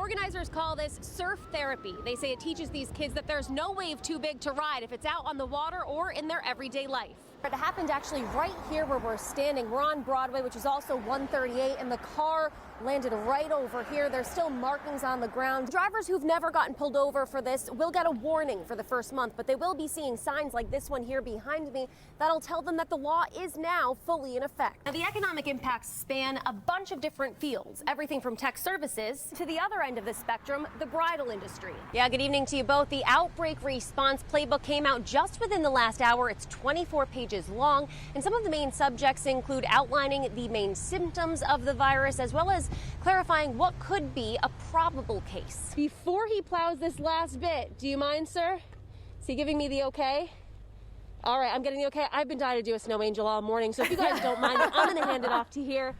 Organizers call this surf therapy. They say it teaches these kids that there's no wave too big to ride if it's out on the water or in their everyday life. It happened actually right here where we're standing. We're on Broadway, which is also 138, and the car landed right over here. There's still markings on the ground. Drivers who've never gotten pulled over for this will get a warning for the first month, but they will be seeing signs like this one here behind me that'll tell them that the law is now fully in effect. Now, the economic impacts span a bunch of different fields, everything from tech services to the other end of the spectrum, the bridal industry. Yeah, good evening to you both. The outbreak response playbook came out just within the last hour. It's 24 pages long, and some of the main subjects include outlining the main symptoms of the virus, as well as clarifying what could be a probable case. Before he plows this last bit, do you mind, sir? Is he giving me the okay? All right, I'm getting the okay. I've been dying to do a snow angel all morning, so if you guys don't mind, I'm going to hand it off to here.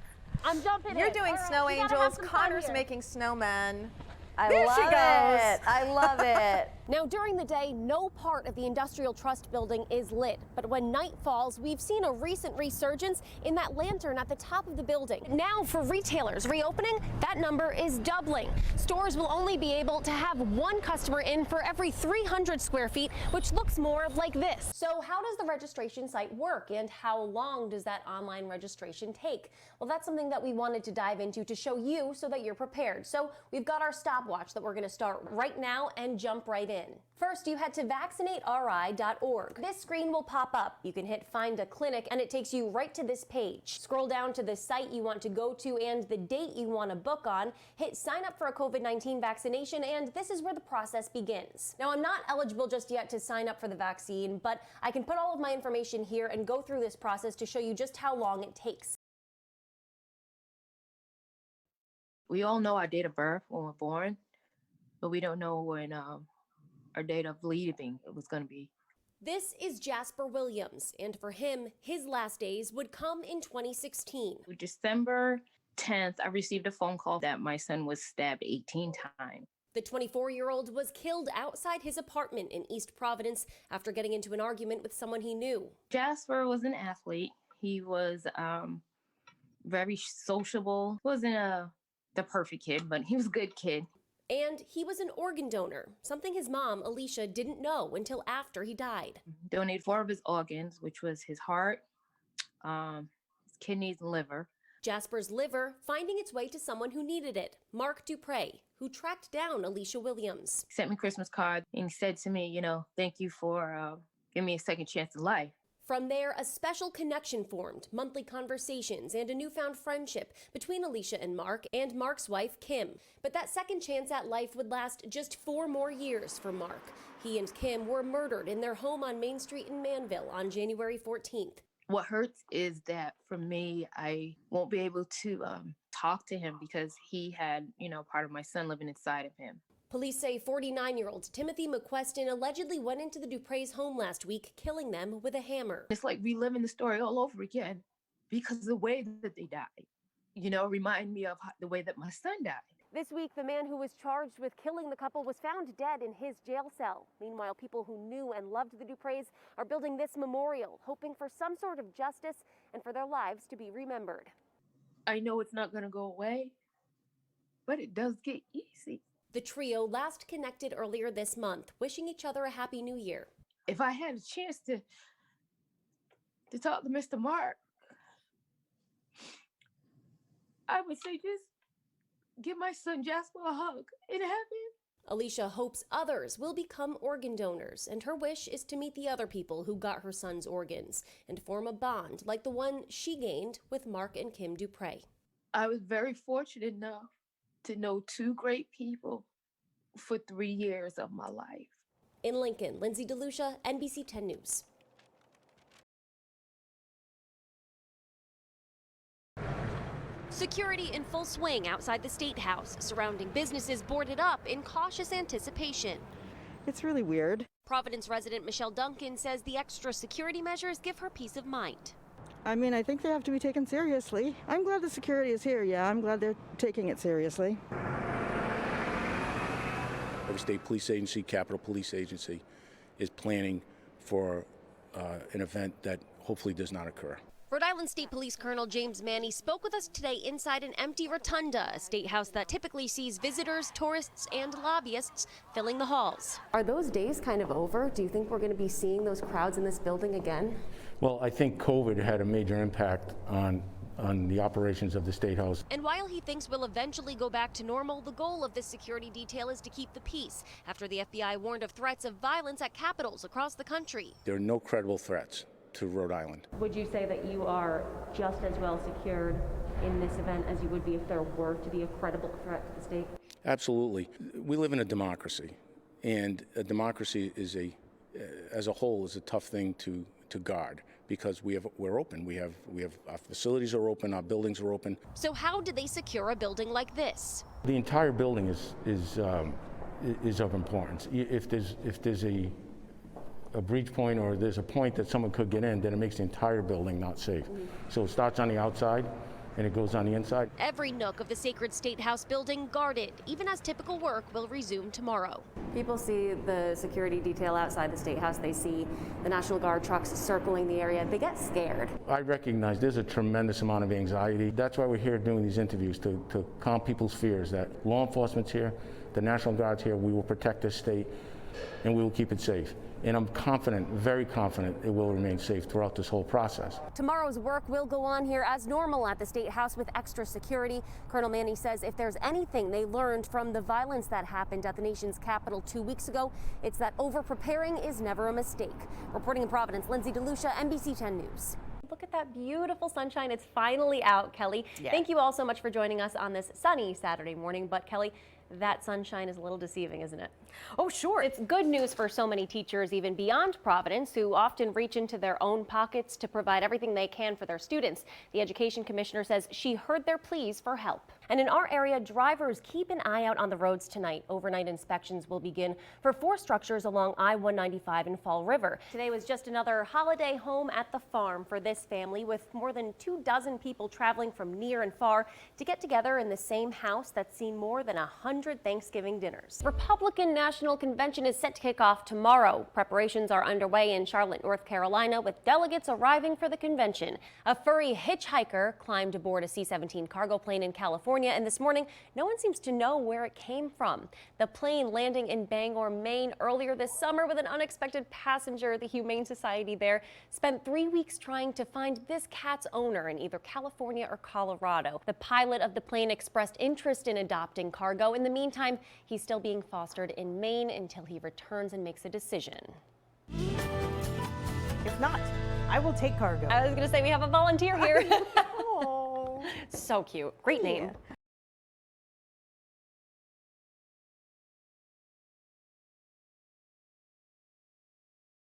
I'm jumping in. You're doing snow angels. Connor's here. making snowmen. There she goes. I love it. Now, during the day, no part of the Industrial Trust building is lit. But when night falls, we've seen a recent resurgence in that lantern at the top of the building. Now, for retailers reopening, that number is doubling. Stores will only be able to have one customer in for every 300 square feet, which looks more like this. So how does the registration site work, and how long does that online registration take? Well, that's something that we wanted to dive into to show you so that you're prepared. So we've got our stopwatch that we're going to start right now and jump right in. First, you head to vaccinateri.org. This screen will pop up. You can hit Find a Clinic, and it takes you right to this page. Scroll down to the site you want to go to and the date you want to book on. Hit Sign up for a COVID-19 vaccination, and this is where the process begins. Now, I'm not eligible just yet to sign up for the vaccine, but I can put all of my information here and go through this process to show you just how long it takes. We all know our date of birth when we're born, but we don't know when our date of leaving it was going to be. This is Jasper Williams, and for him, his last days would come in 2016. December 10th, I received a phone call that my son was stabbed 18 times. The 24-year-old was killed outside his apartment in East Providence after getting into an argument with someone he knew. Jasper was an athlete. He was very sociable. Wasn't the perfect kid, but he was a good kid. And he was an organ donor, something his mom, Alicia, didn't know until after he died. Donated 4 of his organs, which was his heart, his kidneys, and liver. Jasper's liver finding its way to someone who needed it, Mark Dupre, who tracked down Alicia Williams. He sent me a Christmas card and he said to me, thank you for giving me a second chance at life. From there, a special connection formed, monthly conversations, and a newfound friendship between Alicia and Mark's wife, Kim. But that second chance at life would last just 4 more years for Mark. He and Kim were murdered in their home on Main Street in Manville on January 14th. What hurts is that for me, I won't be able to talk to him because he had, part of my son living inside of him. Police say 49-year-old Timothy McQuestion allegedly went into the Dupre's home last week, killing them with a hammer. It's like reliving the story all over again because of the way that they died, remind me of the way that my son died. This week, the man who was charged with killing the couple was found dead in his jail cell. Meanwhile, people who knew and loved the Dupre's are building this memorial, hoping for some sort of justice and for their lives to be remembered. I know it's not going to go away, but it does get easy. The trio last connected earlier this month, wishing each other a happy new year. If I had a chance to talk to Mr. Mark, I would say just give my son Jasper a hug in heaven. Alicia hopes others will become organ donors, and her wish is to meet the other people who got her son's organs and form a bond like the one she gained with Mark and Kim Dupre. I was very fortunate enough to know 2 great people for 3 years of my life. In Lincoln, Lynzi DeLuccia, NBC 10 News. Security in full swing outside the State House, surrounding businesses boarded up in cautious anticipation. It's really weird. Providence resident Michelle Duncan says the extra security measures give her peace of mind. I mean, I think they have to be taken seriously. I'm glad the security is here. Yeah, I'm glad they're taking it seriously. Every state police agency, Capitol Police Agency, is planning for an event that hopefully does not occur. Rhode Island State Police Colonel James Manny spoke with us today inside an empty rotunda, a state house that typically sees visitors, tourists, and lobbyists filling the halls. Are those days kind of over? Do you think we're going to be seeing those crowds in this building again? Well, I think COVID had a major impact on the operations of the State House. And while he thinks we'll eventually go back to normal, the goal of this security detail is to keep the peace after the FBI warned of threats of violence at capitals across the country. There are no credible threats to Rhode Island. Would you say that you are just as well secured in this event as you would be if there were to be a credible threat to the state? Absolutely. We live in a democracy, and a democracy is as a whole, is a tough thing to guard, because we're open. We have our facilities are open, our buildings are open. So how do they secure a building like this? The entire building is of importance. If there's a breach point, or there's a point that someone could get in, then it makes the entire building not safe. So it starts on the outside and it goes on the inside. Every nook of the sacred State House building guarded, even as typical work will resume tomorrow. People see the security detail outside the State House. They see the National Guard trucks circling the area. They get scared. I recognize there's a tremendous amount of anxiety. That's why we're here doing these interviews, to calm people's fears that law enforcement's here, the National Guard's here, we will protect this state, and we will keep it safe. And I'm confident, very confident, it will remain safe throughout this whole process. Tomorrow's work will go on here as normal at the State House with extra security. Colonel Manny says if there's anything they learned from the violence that happened at the nation's capital 2 weeks ago, it's that over-preparing is never a mistake. Reporting in Providence, Lynzi DeLuccia, NBC 10 News. Look at that beautiful sunshine. It's finally out, Kelly. Yeah. Thank you all so much for joining us on this sunny Saturday morning. But Kelly, that sunshine is a little deceiving, isn't it? Oh, sure. It's good news for so many teachers, even beyond Providence, who often reach into their own pockets to provide everything they can for their students. The education commissioner says she heard their pleas for help. And in our area, drivers keep an eye out on the roads tonight. Overnight inspections will begin for 4 structures along I-195 in Fall River. Today was just another holiday home at the farm for this family, with more than 24 people traveling from near and far to get together in the same house that's seen more than 100 Thanksgiving dinners. Republican National Convention is set to kick off tomorrow. Preparations are underway in Charlotte, North Carolina, with delegates arriving for the convention. A furry hitchhiker climbed aboard a C-17 cargo plane in California, and this morning, no one seems to know where it came from. The plane landing in Bangor, Maine earlier this summer with an unexpected passenger. The Humane Society there spent 3 weeks trying to find this cat's owner in either California or Colorado. The pilot of the plane expressed interest in adopting Cargo. In the meantime, he's still being fostered in Maine until he returns and makes a decision. If not, I will take Cargo. I was going to say we have a volunteer here. Oh. So cute. Great name. Yeah.